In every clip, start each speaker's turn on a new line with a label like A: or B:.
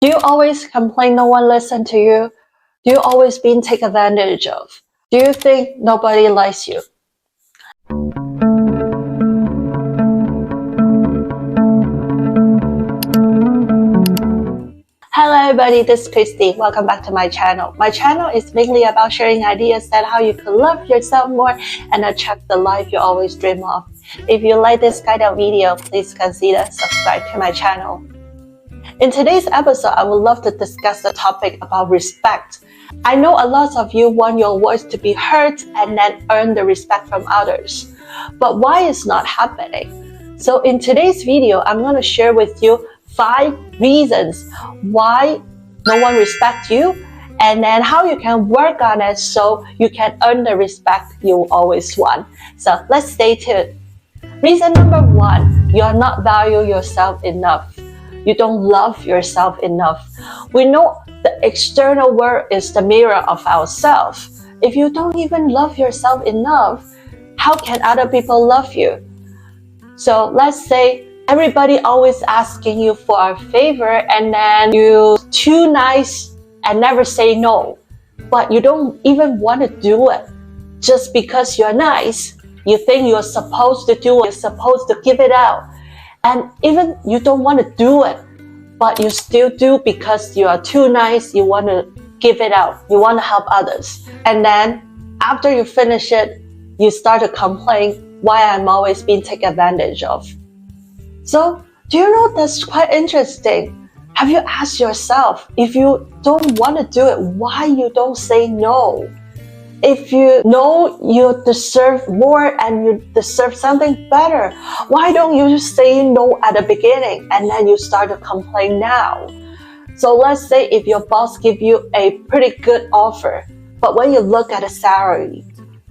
A: Do you always complain no one listens to you? Do you always being taken advantage of? Do you think nobody likes you? Hello everybody, this is Christy. Welcome back to my channel. My channel is mainly about sharing ideas on how you can love yourself more and attract the life you always dream of. If you like this kind of video, please consider subscribe to my channel. In today's episode, I would love to discuss the topic about respect. I know a lot of you want your voice to be heard and then earn the respect from others. But why is not happening? So in today's video, I'm going to share with you 5 reasons why no one respects you, and then how you can work on it so you can earn the respect you always want. So let's stay tuned. Reason number 1, you are not value yourself enough. You don't love yourself enough. We know the external world is the mirror of ourselves. If you don't even love yourself enough, how can other people love you? So let's say everybody always asking you for a favor and then you're too nice and never say no. But you don't even want to do it. Just because you're nice, you think you're supposed to do it, you're supposed to give it out. And even you don't want to do it, but you still do because you are too nice, you want to give it out, you want to help others. And then after you finish it, you start to complain why I'm always being taken advantage of. So, do you know that's quite interesting? Have you asked yourself, if you don't want to do it, why you don't say no? If you know you deserve more and you deserve something better, why don't you just say no at the beginning and then you start to complain now? So let's say if your boss gives you a pretty good offer, but when you look at the salary,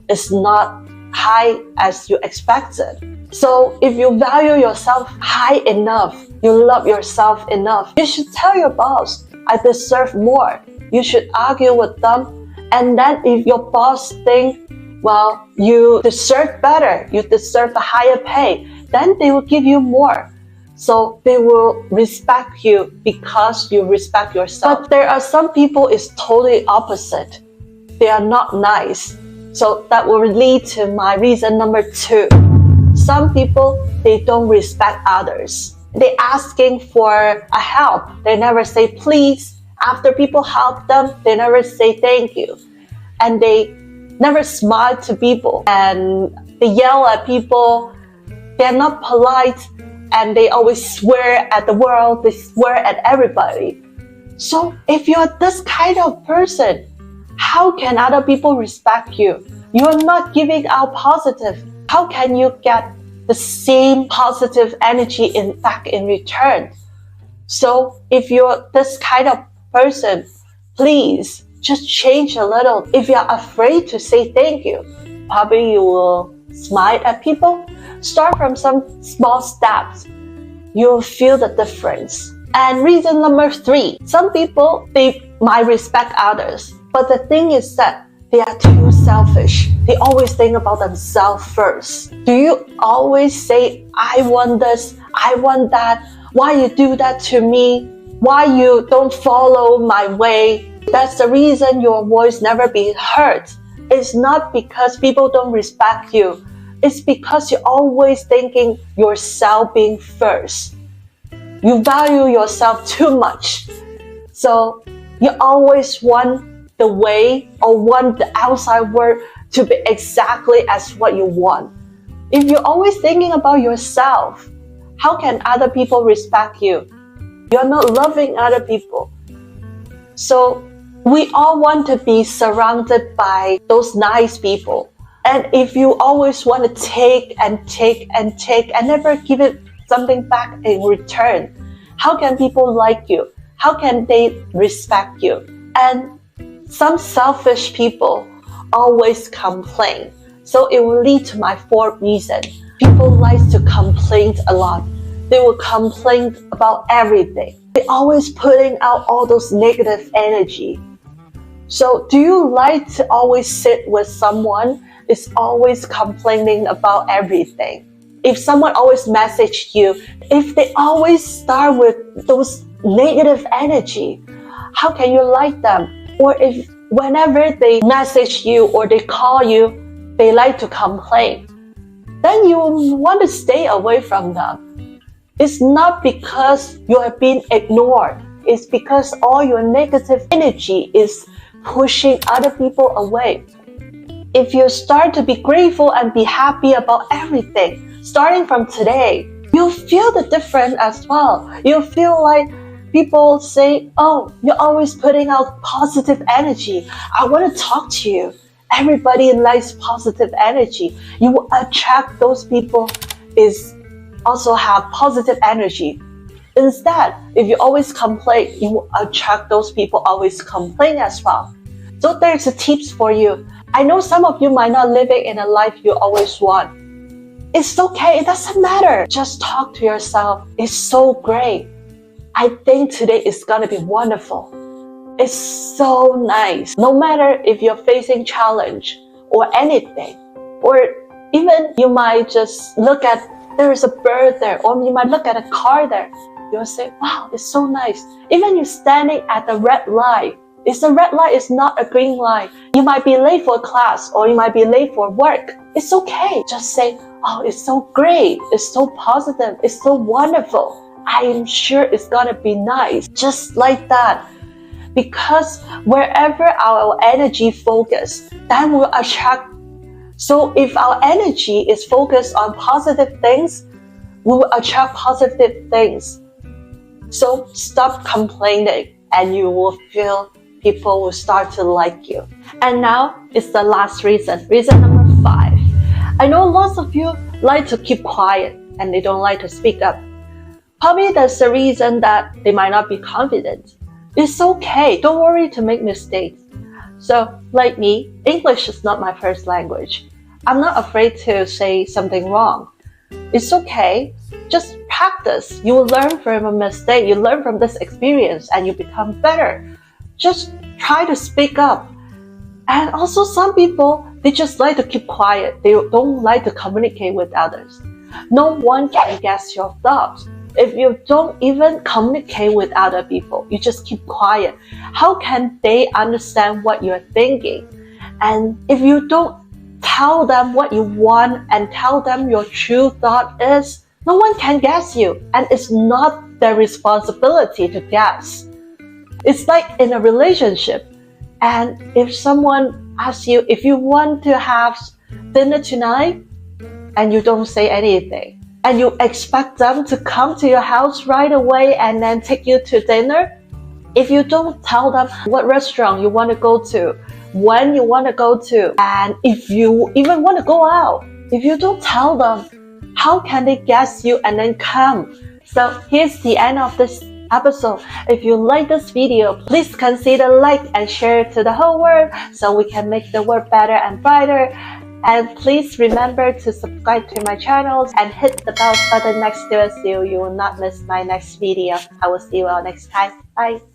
A: it's not high as you expected. So if you value yourself high enough, you love yourself enough, you should tell your boss, I deserve more. You should argue with them. And then if your boss thinks, well, you deserve better, you deserve a higher pay, then they will give you more. So they will respect you because you respect yourself. But there are some people is totally opposite. They are not nice. So that will lead to my reason number 2. Some people, they don't respect others. They asking for a help. They never say please. After people help them, they never say thank you. And they never smile to people. And they yell at people. They're not polite. And they always swear at the world. They swear at everybody. So if you're this kind of person, how can other people respect you? You're not giving out positive. How can you get the same positive energy back in return? So if you're this kind of person, please just change a little. If you're afraid to say thank you, probably you will smile at people. Start from some small steps. You'll feel the difference. And reason number 3, some people, they might respect others, but the thing is that they are too selfish. They always think about themselves first. Do you always say, I want this, I want that, why you do that to me? Why you don't follow my way? That's the reason your voice never be heard. It's not because people don't respect you. It's because you're always thinking yourself being first. You value yourself too much. So you always want the way or want the outside world to be exactly as what you want. If you're always thinking about yourself, how can other people respect you? You're not loving other people. So we all want to be surrounded by those nice people. And if you always want to take and take and take and never give it something back in return, how can people like you? How can they respect you? And some selfish people always complain. So it will lead to my 4th reason. People like to complain a lot. They will complain about everything. They're always putting out all those negative energy. So do you like to always sit with someone who's always complaining about everything? If someone always messaged you, if they always start with those negative energy, how can you like them? Or if whenever they message you or they call you, they like to complain, then you want to stay away from them. It's not because you are being ignored. It's because all your negative energy is pushing other people away. If you start to be grateful and be happy about everything, starting from today, you'll feel the difference as well. You'll feel like people say, oh, you're always putting out positive energy. I want to talk to you. Everybody likes positive energy. You will attract those people is also have positive energy. Instead, if you always complain, you will attract those people always complain as well. So there's a tips for you. I know some of you might not living in a life you always want. It's okay, it doesn't matter. Just talk to yourself. It's so great. I think today is gonna be wonderful. It's so nice. No matter if you're facing challenge or anything, or even you might just look at there is a bird there, or you might look at a car there. You'll say, wow, it's so nice. Even you're standing at the red light. It's a red light, it's not a green light. You might be late for class or you might be late for work. It's okay. Just say, oh, it's so great. It's so positive. It's so wonderful. I am sure it's gonna be nice. Just like that. Because wherever our energy focus, that will attract. So if our energy is focused on positive things, we will attract positive things. So stop complaining and you will feel people will start to like you. And now it's the last reason. Reason number 5. I know lots of you like to keep quiet and they don't like to speak up. Probably that's the reason that they might not be confident. It's okay. Don't worry to make mistakes. So, like me, English is not my first language. I'm not afraid to say something wrong. It's okay. Just practice. You will learn from a mistake. You learn from this experience and you become better. Just try to speak up. And also some people, they just like to keep quiet. They don't like to communicate with others. No one can guess your thoughts. If you don't even communicate with other people, you just keep quiet, how can they understand what you're thinking? And if you don't tell them what you want and tell them your true thought is, no one can guess you. And it's not their responsibility to guess. It's like in a relationship. And if someone asks you if you want to have dinner tonight and you don't say anything, and you expect them to come to your house right away and then take you to dinner, if you don't tell them what restaurant you want to go to, when you want to go to, and if you even want to go out, if you don't tell them, how can they guess you and then come? So here's the end of this episode. If you like this video, please consider like and share it to the whole world so we can make the world better and brighter. And please remember to subscribe to my channel and hit the bell button next to it so you will not miss my next video. I will see you all next time. Bye.